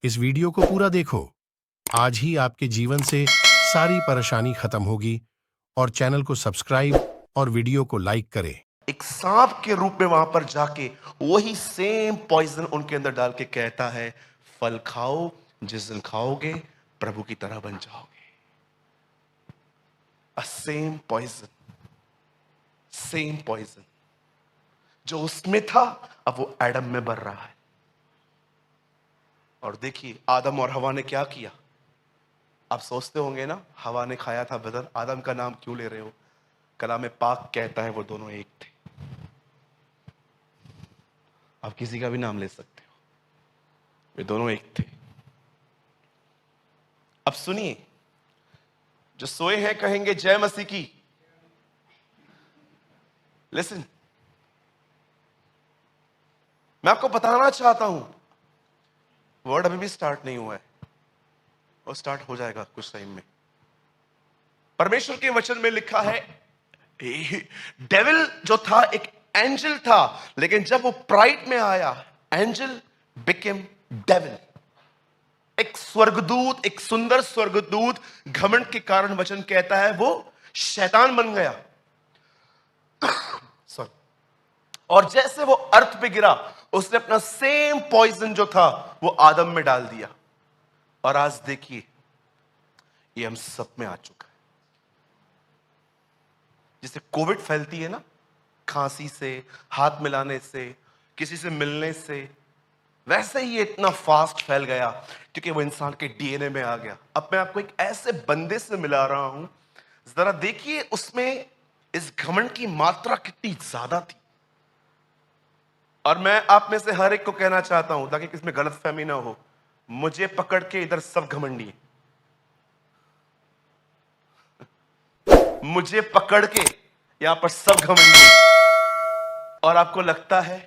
इस वीडियो को पूरा देखो। आज ही आपके जीवन से सारी परेशानी खत्म होगी। और चैनल को सब्सक्राइब और वीडियो को लाइक करें। एक सांप के रूप में वहां पर जाके वही सेम पॉइजन उनके अंदर डाल के कहता है, फल खाओ, जिस दिन खाओगे प्रभु की तरह बन जाओगे। सेम पॉइजन, सेम पॉइजन जो उसमें था अब वो एडम में भर रहा है। और देखिए आदम और हवा ने क्या किया। आप सोचते होंगे ना, हवा ने खाया था बदर, आदम का नाम क्यों ले रहे हो? कलाम पाक कहता है वो दोनों एक थे। आप किसी का भी नाम ले सकते हो, वे दोनों एक थे। अब सुनिए, जो सोए हैं कहेंगे जय मसीह की। लिसन, मैं आपको बताना चाहता हूं, वर्ड अभी भी स्टार्ट नहीं हुआ है, वो स्टार्ट हो जाएगा कुछ टाइम में। परमेश्वर के वचन में लिखा है, डेविल जो था एक एंजल था, लेकिन जब वो प्राइड में आया, एंजल बिकेम डेविल। एक स्वर्गदूत, एक सुंदर स्वर्गदूत घमंड के कारण वचन कहता है वो शैतान बन गया। सॉरी। और जैसे वो अर्थ पे गिरा, उसने अपना सेम पॉइजन जो था वो आदम में डाल दिया। और आज देखिए ये हम सब में आ चुका है। जैसे कोविड फैलती है ना, खांसी से, हाथ मिलाने से, किसी से मिलने से, वैसे ही ये इतना फास्ट फैल गया क्योंकि वो इंसान के डीएनए में आ गया। अब मैं आपको एक ऐसे बंदे से मिला रहा हूं, जरा देखिए उसमें इस घमंड की मात्रा कितनी ज्यादा थी। और मैं आप में से हर एक को कहना चाहता हूं ताकि किसमें गलतफहमी ना हो, मुझे पकड़ के इधर सब घमंडी है। मुझे पकड़ के यहां पर सब घमंडी है। और आपको लगता है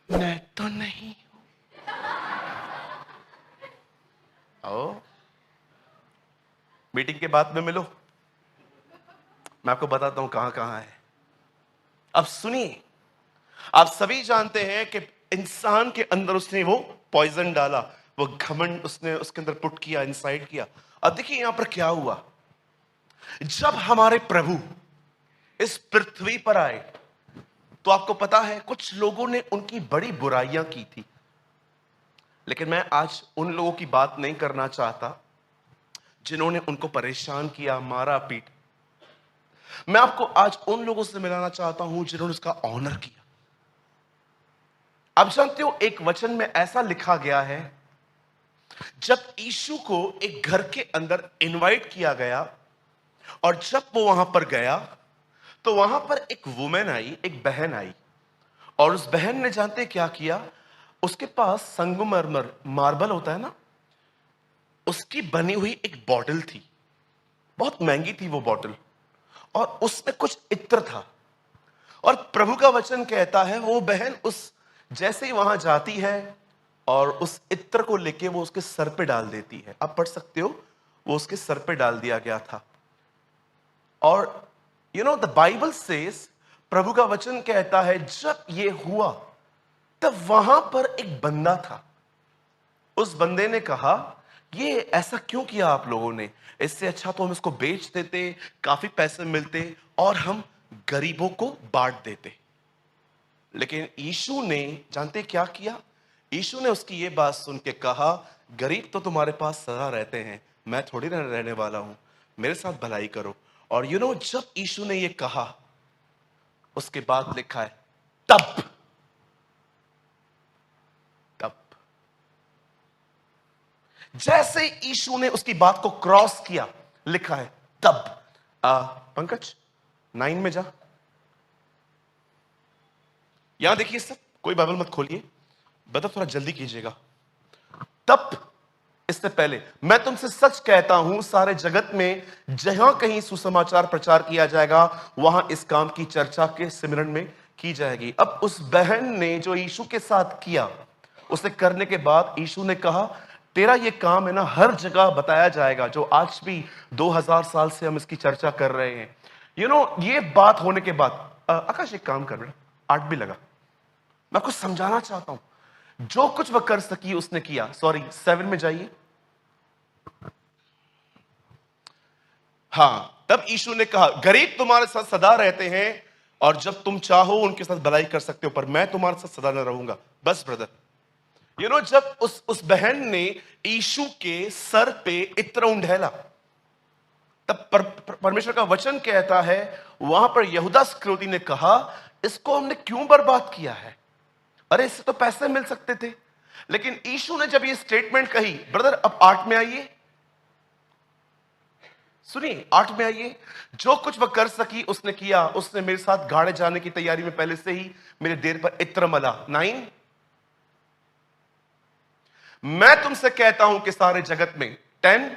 मैं तो नहीं हूं। आओ मीटिंग के बाद में मिलो, मैं आपको बताता हूं कहां कहां है। अब सुनिए, आप सभी जानते हैं कि इंसान के अंदर उसने वो पॉइजन डाला, वो घमंड उसने उसके अंदर पुट किया, इनसाइड किया। अब देखिए यहां पर क्या हुआ। जब हमारे प्रभु इस पृथ्वी पर आए तो आपको पता है कुछ लोगों ने उनकी बड़ी बुराइयां की थी, लेकिन मैं आज उन लोगों की बात नहीं करना चाहता जिन्होंने उनको परेशान किया, मारा, पीटा। मैं आपको आज उन लोगों से मिलाना चाहता हूं जिन्होंने उसका ऑनर किया। आप जानते हो एक वचन में ऐसा लिखा गया है, जब यीशु को एक घर के अंदर इनवाइट किया गया और जब वो वहां पर गया तो वहां पर एक वुमेन आई, एक बहन आई। और उस बहन ने जानते क्या किया, उसके पास संगमरमर मार्बल होता है ना, उसकी बनी हुई एक बॉटल थी, बहुत महंगी थी वो बॉटल, और उसमें कुछ इत्र था। और प्रभु का वचन कहता है वो बहन उस जैसे ही वहां जाती है और उस इत्र को लेके वो उसके सर पे डाल देती है। आप पढ़ सकते हो, वो उसके सर पे डाल दिया गया था। और you know the Bible says, प्रभु का वचन कहता है जब ये हुआ तब वहां पर एक बंदा था। उस बंदे ने कहा ये ऐसा क्यों किया आप लोगों ने, इससे अच्छा तो हम इसको बेच देते, काफी पैसे मिलते और हम गरीबों को बांट देते। लेकिन यीशु ने जानते क्या किया, यीशु ने उसकी ये बात सुन के कहा, गरीब तो तुम्हारे पास सदा रहते हैं, मैं थोड़ी ना रहने वाला हूं, मेरे साथ भलाई करो। और यू नो जब यीशु ने ये कहा, उसके बाद लिखा है तब तब जैसे यीशु ने उसकी बात को क्रॉस किया, लिखा है तब। पंकज 9 में जा, यहां देखिए सब, कोई बाइबल मत खोलिए, बता थोड़ा जल्दी कीजिएगा। तब, इससे पहले मैं तुमसे सच कहता हूं सारे जगत में जहां कहीं सुसमाचार प्रचार किया जाएगा वहां इस काम की चर्चा के सिमरन में की जाएगी। अब उस बहन ने जो यीशु के साथ किया, उसे करने के बाद यीशु ने कहा तेरा ये काम है ना हर जगह बताया जाएगा, जो आज भी 2000 साल से हम इसकी चर्चा कर रहे हैं। यू नो ये बात होने के बाद आकाश एक काम कर बेटा, 8 भी लगा, मैं आपको समझाना चाहता हूं जो कुछ वह कर सकी उसने किया। सॉरी, 7 में जाइए। हां, तब यीशु ने कहा, गरीब तुम्हारे साथ सदा रहते हैं और जब तुम चाहो उनके साथ भलाई कर सकते हो, पर मैं तुम्हारे साथ सदा न रहूंगा। बस ब्रदर, जब उस बहन ने यीशु के सर पे इत्र उंडेला, तब परमेश्वर का वचन कहता है, वहां पर यहूदा इस्करियोती ने कहा, इसको हमने क्यों बर्बाद किया है? अरे इससे तो पैसे मिल सकते थे। लेकिन यीशु ने जब ये स्टेटमेंट कही, ब्रदर अब 8 में आइए, सुनिए, 8 में आइए। जो कुछ वह कर सकी उसने किया, उसने मेरे साथ गाड़े जाने की तैयारी में पहले से ही मेरे देर पर इत्र मला। 9, मैं तुमसे कहता हूं कि सारे जगत में। 10,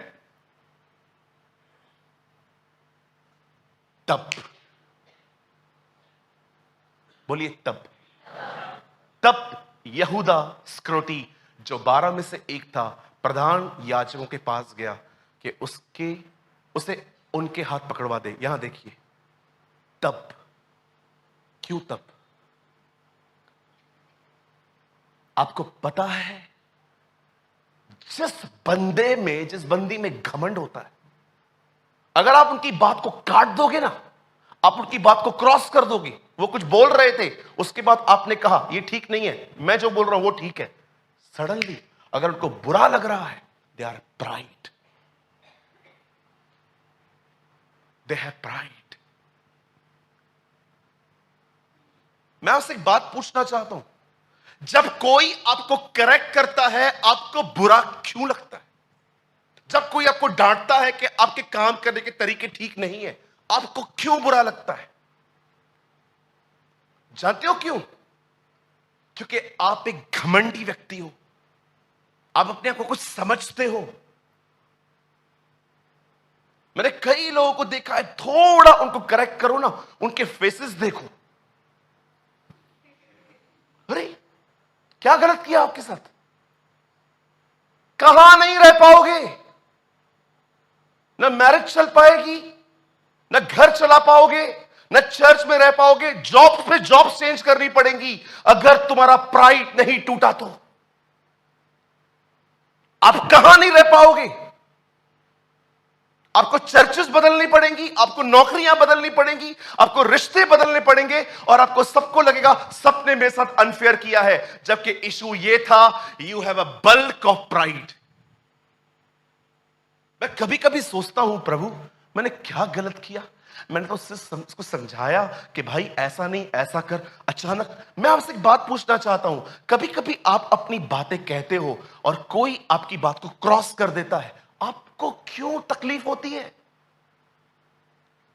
तब, बोलिए तब यहूदा इस्करियोती, जो 12 में से एक था, प्रधान याजकों के पास गया कि उसे उनके हाथ पकड़वा दे। यहां देखिए, तब, क्यों तब? आपको पता है, जिस बंदी में घमंड होता है, अगर आप उनकी बात को काट दोगे ना, आप उनकी बात को क्रॉस कर दोगे, वो कुछ बोल रहे थे, उसके बाद आपने कहा ये ठीक नहीं है, मैं जो बोल रहा हूं वो ठीक है, सडनली अगर उनको बुरा लग रहा है, they are pride, they have pride. मैं आपसे एक बात पूछना चाहता हूं, जब कोई आपको करेक्ट करता है, आपको बुरा क्यों लगता है? जब कोई आपको डांटता है कि आपके काम करने के तरीके ठीक नहीं है, आपको क्यों बुरा लगता है? जानते हो क्यों? क्योंकि आप एक घमंडी व्यक्ति हो, आप अपने आप को कुछ समझते हो। मैंने कई लोगों को देखा है, थोड़ा उनको करेक्ट करो ना, उनके फेसेस देखो, अरे क्या गलत किया आपके साथ? कहां नहीं रह पाओगे, ना मैरिज चल पाएगी, ना घर चला पाओगे, ना चर्च में रह पाओगे, जॉब पे जॉब चेंज करनी पड़ेगी अगर तुम्हारा प्राइड नहीं टूटा तो। आप कहां नहीं रह पाओगे, आपको चर्चेस बदलनी पड़ेंगी, आपको नौकरियां बदलनी पड़ेंगी, आपको रिश्ते बदलने पड़ेंगे, और आपको सबको लगेगा सबने मेरे साथ अनफेयर किया है, जबकि इशू ये था, you have a bulk of pride. मैं कभी कभी सोचता हूं, प्रभु मैंने क्या गलत किया? मैंने तो उसको समझाया कि भाई ऐसा नहीं, ऐसा कर। अचानक मैं आपसे एक बात पूछना चाहता हूं, कभी कभी आप अपनी बातें कहते हो और कोई आपकी बात को क्रॉस कर देता है, आपको क्यों तकलीफ होती है?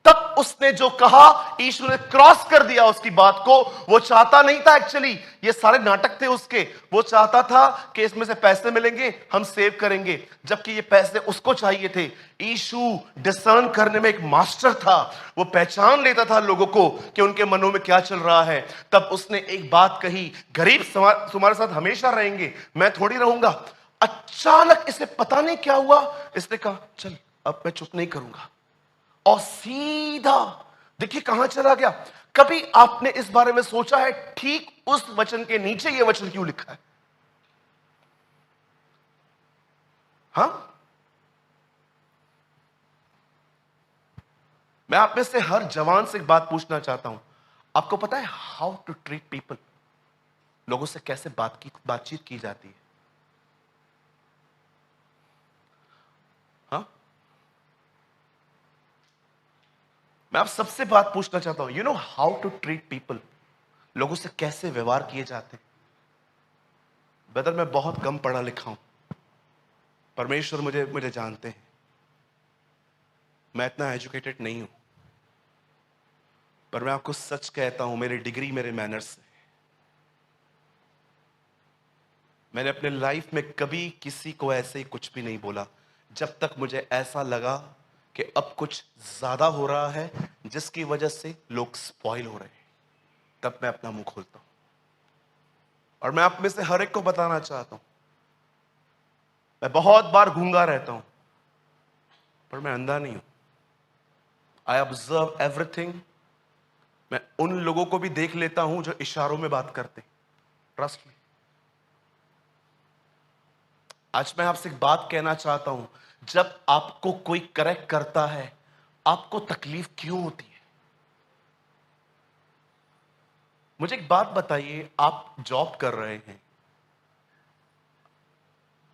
तब उसने जो कहा, यीशु ने क्रॉस कर दिया उसकी बात को। वो चाहता नहीं था, एक्चुअली ये सारे नाटक थे उसके, वो चाहता था कि इसमें से पैसे मिलेंगे, हम सेव करेंगे, जबकि ये पैसे उसको चाहिए थे। यीशु डिसर्न करने में एक मास्टर था, वो पहचान लेता था लोगों को कि उनके मनों में क्या चल रहा है। तब उसने एक बात कही, गरीब तुम्हारे साथ हमेशा रहेंगे, मैं थोड़ी रहूंगा। अचानक इसे पता नहीं क्या हुआ, इसने कहा चल अब मैं चुप नहीं करूंगा, और सीधा देखिए कहां चला गया। कभी आपने इस बारे में सोचा है, ठीक उस वचन के नीचे यह वचन क्यों लिखा है? हां, मैं आप में से हर जवान से एक बात पूछना चाहता हूं, आपको पता है हाउ टू ट्रीट पीपल? लोगों से कैसे बातचीत की जाती है? हाँ, मैं आप सबसे बात पूछना चाहता हूं, you know how to treat people? लोगों से कैसे व्यवहार किए जाते? ब्रदर मैं बहुत कम पढ़ा लिखा हूं, परमेश्वर मुझे जानते हैं, मैं इतना एजुकेटेड नहीं हूं, पर मैं आपको सच कहता हूं, मेरी डिग्री मेरे मैनर्स से। मैंने अपने लाइफ में कभी किसी को ऐसे ही कुछ भी नहीं बोला, जब तक मुझे ऐसा लगा कि अब कुछ ज्यादा हो रहा है जिसकी वजह से लोग स्पॉइल हो रहे हैं, तब मैं अपना मुंह खोलता हूं। और मैं आप में से हर एक को बताना चाहता हूं, मैं बहुत बार गूंगा रहता हूं, पर मैं अंधा नहीं हूं। I observe everything. मैं उन लोगों को भी देख लेता हूं जो इशारों में बात करते हैं, ट्रस्ट मी। आज मैं आपसे एक बात कहना चाहता हूं, जब आपको कोई करेक्ट करता है, आपको तकलीफ क्यों होती है? मुझे एक बात बताइए, आप जॉब कर रहे हैं,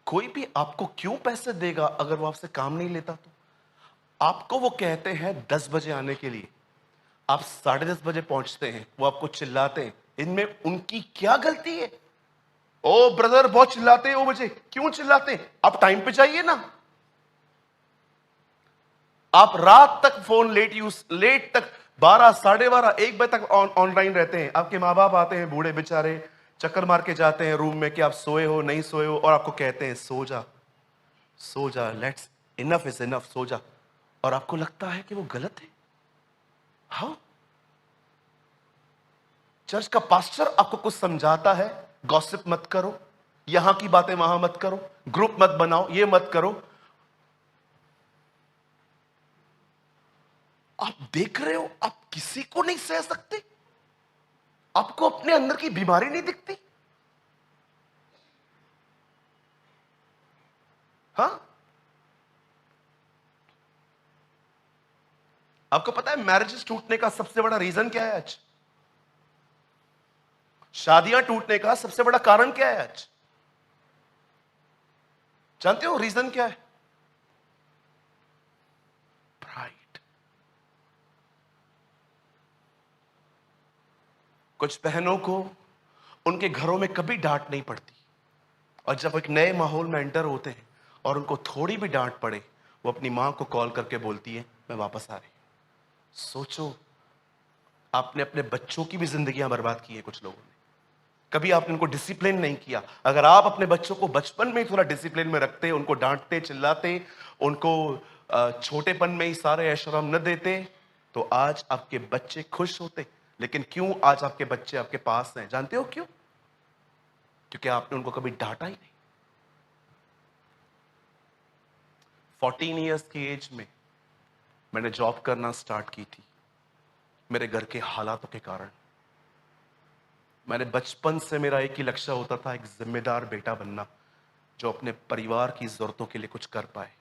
कोई भी आपको क्यों पैसे देगा अगर वो आपसे काम नहीं लेता? तो आपको वो कहते हैं 10 बजे आने के लिए, आप 10:30 बजे पहुंचते हैं, वो आपको चिल्लाते हैं, इनमें उनकी क्या गलती है? ओ ब्रदर, बहुत चिल्लाते हैं वो मुझे, क्यों चिल्लाते हैं? आप टाइम पे जाइए ना। आप रात तक फोन लेट तक 12, 12:30, 1 बजे तक ऑनलाइन रहते हैं। आपके माँ बाप आते हैं, बूढ़े बेचारे, चक्कर मार के जाते हैं रूम में कि आप सोए हो नहीं सोए हो, और आपको कहते हैं सो जा, सो जा, लेट्स, इनफ इज इनफ, सो जा। और आपको लगता है कि वो गलत है। हाँ, चर्च का पास्टर आपको कुछ समझाता है, गॉसिप मत करो, यहां की बातें वहां मत करो, ग्रुप मत बनाओ, ये मत करो। आप देख रहे हो, आप किसी को नहीं सह सकते? आपको अपने अंदर की बीमारी नहीं दिखती? हाँ, आपको पता है मैरिजेस टूटने का सबसे बड़ा रीजन क्या है आज? शादियां टूटने का सबसे बड़ा कारण क्या है आज? जानते हो रीजन क्या है? प्राइड। कुछ बहनों को उनके घरों में कभी डांट नहीं पड़ती, और जब एक नए माहौल में एंटर होते हैं और उनको थोड़ी भी डांट पड़े, वो अपनी मां को कॉल करके बोलती है मैं वापस आ रही हूं। सोचो, आपने अपने बच्चों की भी जिंदगियां बर्बाद की है कुछ लोगों ने। कभी आपने उनको डिसिप्लिन नहीं किया। अगर आप अपने बच्चों को बचपन में ही थोड़ा डिसिप्लिन में रखते, उनको डांटते चिल्लाते, उनको छोटेपन में ही सारे ऐशोआराम न देते, तो आज आपके बच्चे खुश होते। लेकिन क्यों आज आपके बच्चे आपके पास हैं? जानते हो क्यों? क्योंकि आपने उनको कभी डांटा ही नहीं। 14 ईयर्स की एज में मैंने जॉब करना स्टार्ट की थी, मेरे घर के हालातों के कारण। मैंने बचपन से, मेरा एक ही लक्ष्य होता था, एक जिम्मेदार बेटा बनना जो अपने परिवार की जरूरतों के लिए कुछ कर पाए।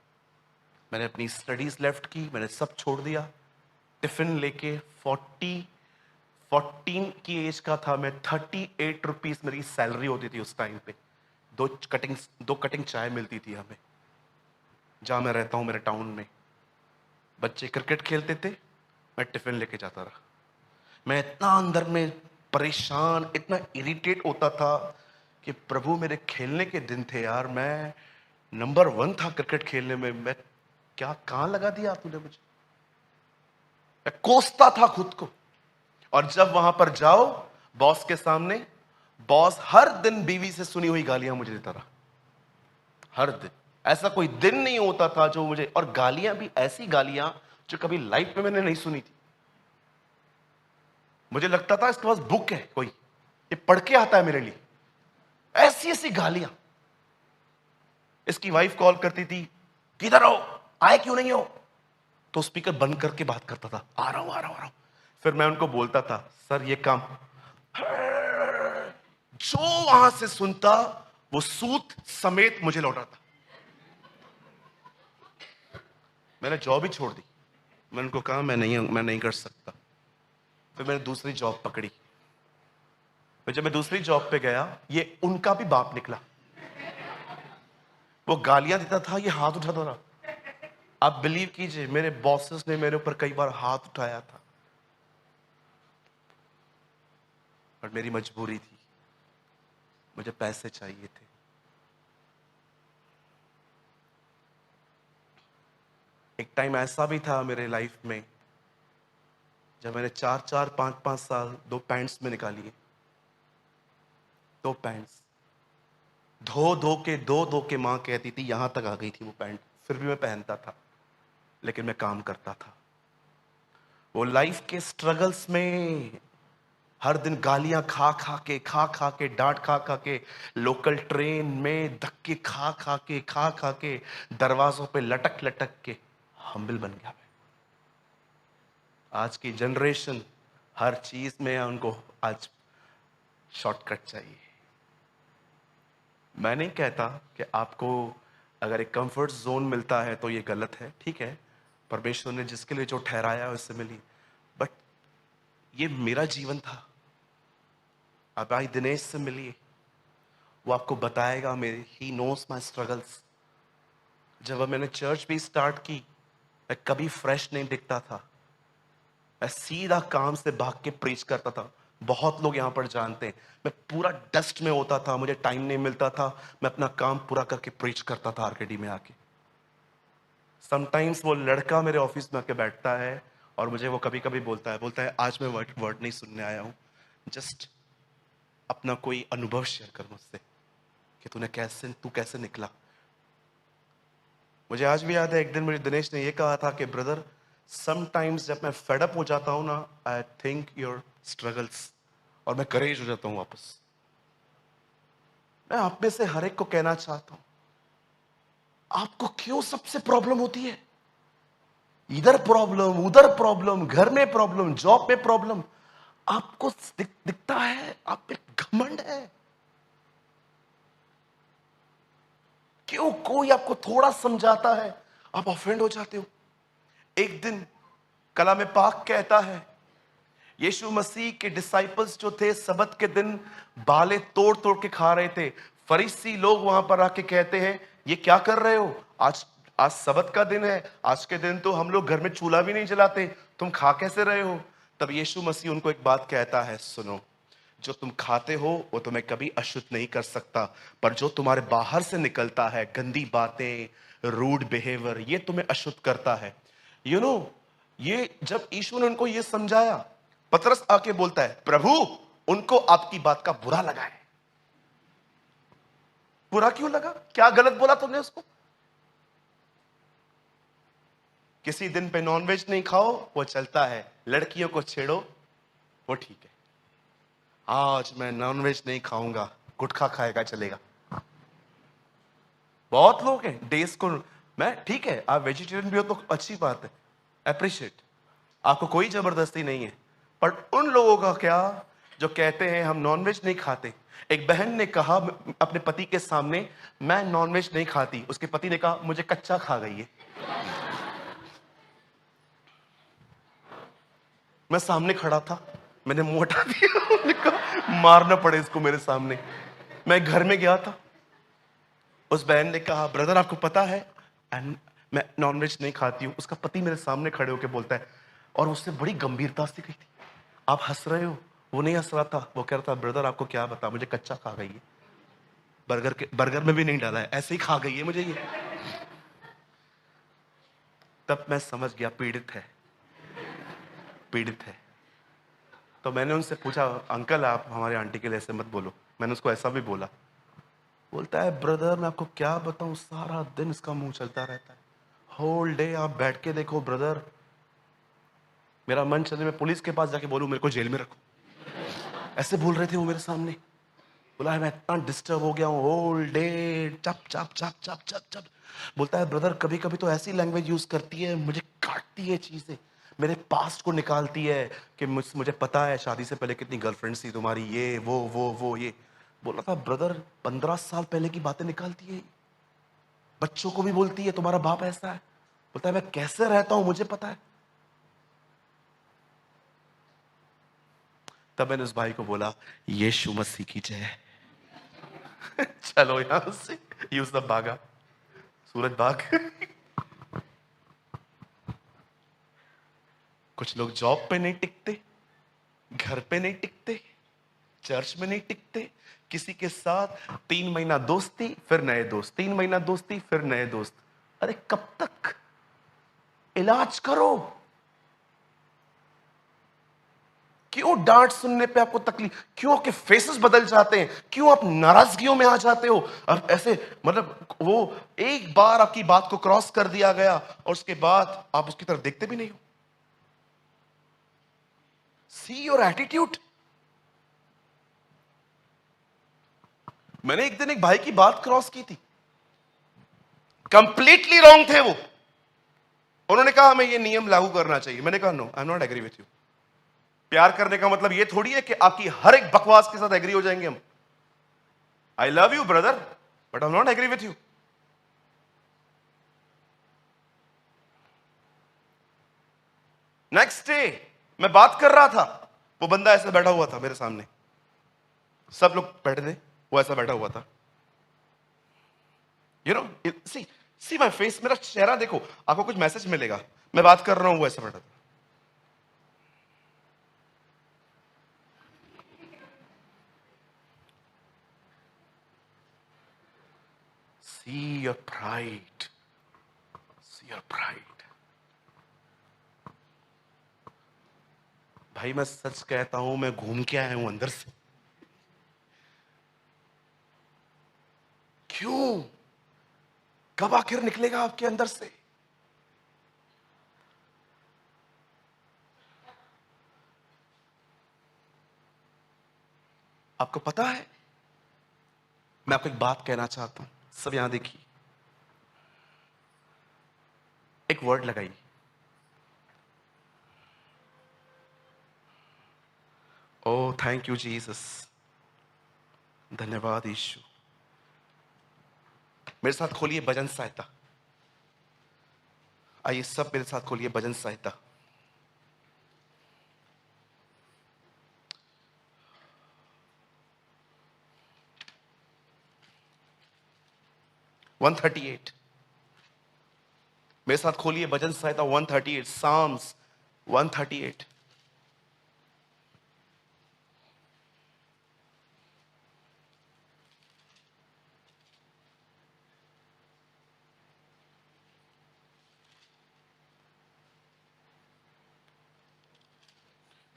मैंने अपनी स्टडीज लेफ्ट की, मैंने सब छोड़ दिया। टिफिन लेके 14 की एज का था मैं, 38 रुपीज मेरी सैलरी होती थी उस टाइम पे। दो कटिंग चाय मिलती थी हमें, जहां मैं रहता हूं मेरे टाउन में। बच्चे क्रिकेट खेलते थे, मैं टिफिन लेके जाता रहा। मैं इतना अंदर में परेशान, इतना इरिटेट होता था कि प्रभु, मेरे खेलने के दिन थे यार, मैं नंबर 1 था क्रिकेट खेलने में, मैं क्या कहां लगा दिया तूने मुझे? मैं कोसता था खुद को। और जब वहां पर जाओ बॉस के सामने, बॉस हर दिन बीवी से सुनी हुई गालियां मुझे देता रहा, हर दिन। ऐसा कोई दिन नहीं होता था जो मुझे, और गालियां भी ऐसी गालियां जो कभी लाइफ में मैंने नहीं सुनी थी। मुझे लगता था इसके पास बुक है कोई, ये पढ़ के आता है मेरे लिए। ऐसी ऐसी गालियां। इसकी वाइफ कॉल करती थी, किधर हो, आए क्यों नहीं हो? तो स्पीकर बंद करके बात करता था, आ रहा हूं आ रहा हूं आ रहा हूं। फिर मैं उनको बोलता था, सर ये काम। जो वहां से सुनता, वो सूत समेत मुझे लौटाता। मैंने जॉब ही छोड़ दी। मैंने उनको कहा मैं नहीं कर सकता। फिर मैंने दूसरी जॉब पकड़ी। फिर जब मैं दूसरी जॉब पे गया, ये उनका भी बाप निकला। वो गालियां देता था, ये हाथ उठाता था। आप बिलीव कीजिए, मेरे बॉसेस ने मेरे ऊपर कई बार हाथ उठाया था, और मेरी मजबूरी थी, मुझे पैसे चाहिए थे। एक टाइम ऐसा भी था मेरे लाइफ में जब मैंने 4-4, 5-5 साल 2 पैंट्स में निकाली। 2 पैंट्स धो धो के मां कहती थी यहां तक आ गई थी वो पैंट, फिर भी मैं पहनता था, लेकिन मैं काम करता था। वो लाइफ के स्ट्रगल्स में, हर दिन गालियां खा खा के डांट खा खा के, लोकल ट्रेन में धक्के खा खा के दरवाजों पे लटक लटक के हम्बल बन गया मैं। आज की जनरेशन हर चीज में उनको आज शॉर्टकट चाहिए। मैं नहीं कहता कि आपको अगर एक कंफर्ट जोन मिलता है तो ये गलत है, ठीक है, परमेश्वर ने जिसके लिए जो ठहराया है उससे मिली, बट ये मेरा जीवन था। आप भाई दिनेश से मिलिए, वो आपको बताएगा, मेरे ही नोस माई स्ट्रगल्स। जब मैंने चर्च भी स्टार्ट की, मैं कभी फ्रेश नहीं दिखता था, मैं सीधा काम से भाग के प्रीच करता था। बहुत लोग यहां पर जानते हैं, मैं पूरा डस्ट में होता था, मुझे टाइम नहीं मिलता था, मैं अपना काम पूरा करके प्रीच करता था आरकेडी में आके। समटाइम्स वो लड़का मेरे ऑफिस में आके बैठता है और मुझे वो कभी कभी बोलता है आज मैं वर्ड वर्ड नहीं सुनने आया हूं, जस्ट अपना कोई अनुभव शेयर कर मुझसे कि तू कैसे निकला। मुझे आज भी याद है, एक दिन मुझे दिनेश ने ये कहा था कि ब्रदर, समटाइम्स जब मैं फेडअप हो जाता हूं ना, आई थिंक योर स्ट्रगल्स, और मैं करेज हो जाता हूं वापस। मैं आप में से हर एक को कहना चाहता हूं, आपको क्यों सबसे प्रॉब्लम होती है? इधर प्रॉब्लम, उधर प्रॉब्लम, घर में प्रॉब्लम, जॉब में प्रॉब्लम, आपको दिखता है आप पे घमंड है। क्यों कोई आपको थोड़ा समझाता है आप ऑफेंड हो जाते हो? एक दिन कलाम पाक कहता है, यीशु मसीह के डिसाइपल्स जो थे सबत के दिन बाले तोड़ तोड़ के खा रहे थे। फरीसी लोग वहां पर आके कहते हैं, ये क्या कर रहे हो? आज आज सबत का दिन है, आज के दिन तो हम लोग घर में चूल्हा भी नहीं जलाते, तुम खा कैसे रहे हो? तब यीशु मसीह उनको एक बात कहता है, सुनो, जो तुम खाते हो वो तुम्हें कभी अशुद्ध नहीं कर सकता, पर जो तुम्हारे बाहर से निकलता है, गंदी बातें, रूड बिहेवियर, ये तुम्हें अशुद्ध करता है। यू नो, ये जब यीशु ने उनको ये समझाया, पतरस आके बोलता है, प्रभु, उनको आपकी बात का बुरा लगा है। बुरा क्यों लगा? क्या गलत बोला तुमने उसको? किसी दिन पे नॉनवेज नहीं खाओ वो चलता है, लड़कियों को छेड़ो वो ठीक है। आज मैं नॉनवेज नहीं खाऊंगा, गुटखा खाएगा चलेगा। बहुत लोग हैं डेज को, मैं ठीक है, आप वेजिटेरियन भी हो तो अच्छी बात है, अप्रिशिएट, आपको कोई जबरदस्ती नहीं है। पर उन लोगों का क्या जो कहते हैं हम नॉनवेज नहीं खाते? एक बहन ने कहा अपने पति के सामने, मैं नॉनवेज नहीं खाती। उसके पति ने कहा, मुझे कच्चा खा गई है। मैं सामने खड़ा था, मैंने मुंह हटा दिया। मैंने कहा मारना पड़े इसको मेरे सामने। मैं घर में गया था, उस बहन ने कहा, ब्रदर आपको पता है मैं नॉनवेज नहीं खाती हूँ। उसका पति मेरे सामने खड़े होकर बोलता है, और उससे बड़ी गंभीरता से कही थी, आप हंस रहे हो? वो नहीं हंस रहा था, वो कह रहा था, ब्रदर आपको क्या बता, मुझे कच्चा खा गई है, बर्गर में भी नहीं डाला है, ऐसे ही खा गई है मुझे ये। तब मैं समझ गया पीड़ित है, पीड़ित है। तो मैंने उनसे पूछा, अंकल आप हमारे आंटी के लिए ऐसे मत बोलो। मैंने उसको ऐसा भी बोला। बोलता है, ब्रदर मैं आपको क्या बताऊं, सारा दिन इसका मुंह चलता रहता है, होल डे। आप बैठ के देखो ब्रदर, मेरा मन चले मैं पुलिस के पास जाके बोलूं मेरे को जेल में रखो। ऐसे बोल रहे थे वो मेरे सामने। बोला है मैं इतना डिस्टर्ब हो गया हूँ, होल डे चप चप चप चप चप चप। बोलता है, ब्रदर कभी कभी तो ऐसी लैंग्वेज यूज करती है, मुझे काटती है चीजें, मेरे पास्ट को निकालती है कि मुझे पता है शादी से पहले कितनी गर्लफ्रेंड्स थी तुम्हारी, ये वो ये। बोला था, ब्रदर 15 साल पहले की बातें निकालती है, बच्चों को भी बोलती है तुम्हारा बाप ऐसा है। बोलता है, मैं कैसे रहता हूं मुझे पता है। तब मैंने उस भाई को बोला, यीशु मसीह की जय। चलो यहां से यूज द भागा, सूरज भाग। कुछ लोग जॉब पे नहीं टिकते, घर पे नहीं टिकते, चर्च में नहीं टिकते, किसी के साथ 3 महीना दोस्ती फिर नए दोस्त, 3 महीना दोस्ती फिर नए दोस्त। अरे कब तक? इलाज करो। क्यों डांट सुनने पे आपको तकलीफ? क्यों आपके फेसेस बदल जाते हैं? क्यों आप नाराजगियों में आ जाते हो? अब ऐसे मतलब वो एक बार आपकी बात को क्रॉस कर दिया गया और उसके बाद आप उसकी तरफ देखते भी नहीं हो। See your attitude. मैंने एक दिन एक भाई की बात क्रॉस की थी, कंप्लीटली रॉन्ग थे वो। उन्होंने कहा हमें ये नियम लागू करना चाहिए। मैंने कहा no, I am not agree with you. प्यार करने का मतलब ये थोड़ी है कि आपकी हर एक बकवास के साथ एग्री हो जाएंगे हम। I love you brother, but I not agree with you. Next day मैं बात कर रहा था, वो बंदा ऐसे बैठा हुआ था मेरे सामने, सब लोग बैठे थे, वो ऐसा बैठा हुआ था। You know, see my face, मेरा चेहरा देखो, आपको कुछ मैसेज मिलेगा। मैं बात कर रहा हूं, वो ऐसा बैठा था। See your pride. See your pride. भाई मैं सच कहता हूं, मैं घूम के आया हूं अंदर से। क्यों? कब आखिर निकलेगा आपके अंदर से? आपको पता है, मैं आपको एक बात कहना चाहता हूं, सब यहां देखिए, एक वर्ड लगाइए, ओ थैंक यू जीसस, धन्यवाद यीशु। मेरे साथ खोलिए भजन सहायता। आइए सब मेरे साथ खोलिए भजन सहायता। वन 138 मेरे साथ खोलिए भजन सहायता 138, साम्स 138।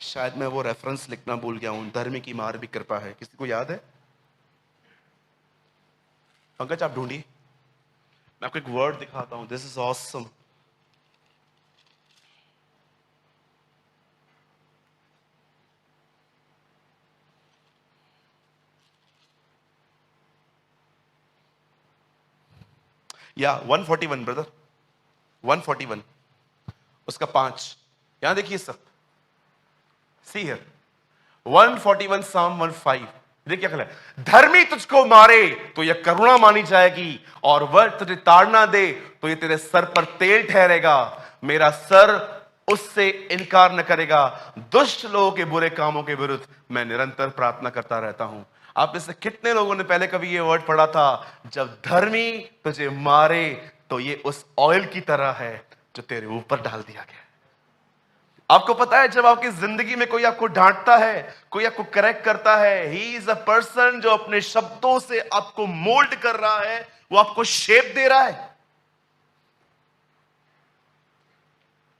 शायद मैं वो रेफरेंस लिखना भूल गया हूं, धर्म की मार भी कृपा है। किसी को याद है? पंकज आप ढूंढिए, मैं आपको एक वर्ड दिखाता हूं। This is awesome. या 141 ब्रदर, 141 उसका 5, यहां देखिए सब, सी हियर 141 साम 15। देखिए क्या है, धर्मी तुझको मारे तो यह करुणा मानी जाएगी, और वह तुझे ताड़ना दे तो यह तेरे सर पर तेल ठहरेगा। मेरा सर उससे इनकार न करेगा। दुष्ट लोगों के बुरे कामों के विरुद्ध मैं निरंतर प्रार्थना करता रहता हूं। आप में से कितने लोगों ने पहले कभी ये वर्ड पढ़ा था, जब धर्मी तुझे मारे तो ये उस ऑयल की तरह है जो तेरे ऊपर डाल दिया गया। आपको पता है, जब आपकी जिंदगी में कोई आपको डांटता है, कोई आपको करेक्ट करता है, ही इज अ पर्सन जो अपने शब्दों से आपको मोल्ड कर रहा है, वो आपको शेप दे रहा है।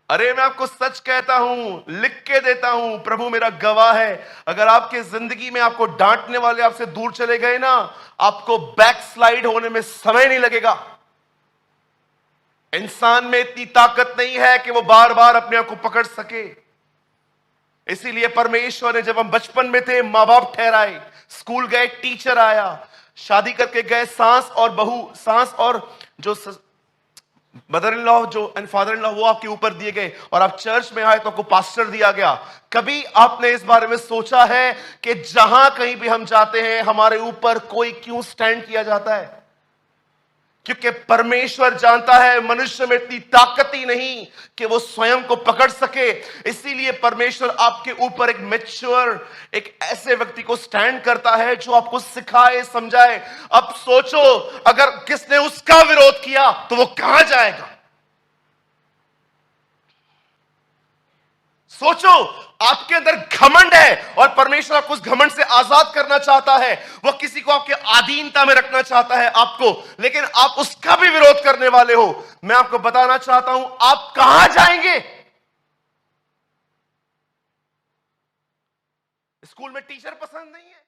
अरे मैं आपको सच कहता हूं, लिख के देता हूं, प्रभु मेरा गवाह है, अगर आपके जिंदगी में आपको डांटने वाले आपसे दूर चले गए ना, आपको बैकस्लाइड होने में समय नहीं लगेगा। इंसान में इतनी ताकत नहीं है कि वो बार बार अपने आप को पकड़ सके। इसीलिए परमेश्वर ने, जब हम बचपन में थे, मां बाप ठहराए, स्कूल गए, टीचर आया, शादी करके गए, सास और बहू, सास और जो मदर इन लॉ जो एंड फादर इन लॉ, वो आपके ऊपर दिए गए, और आप चर्च में आए तो आपको पास्टर दिया गया। कभी आपने इस बारे में सोचा है कि जहां कहीं भी हम जाते हैं, हमारे ऊपर कोई क्यों स्टैंड किया जाता है? क्योंकि परमेश्वर जानता है मनुष्य में इतनी ताकत ही नहीं कि वो स्वयं को पकड़ सके। इसीलिए परमेश्वर आपके ऊपर एक मैच्योर, एक ऐसे व्यक्ति को स्टैंड करता है जो आपको सिखाए, समझाए। अब सोचो, अगर किसने उसका विरोध किया तो वो कहां जाएगा? सोचो, आपके अंदर घमंड है और परमेश्वर आपको उस घमंड से आजाद करना चाहता है। वो किसी को आपके अधीनता में रखना चाहता है आपको, लेकिन आप उसका भी विरोध करने वाले हो। मैं आपको बताना चाहता हूं, आप कहां जाएंगे? स्कूल में टीचर पसंद नहीं है,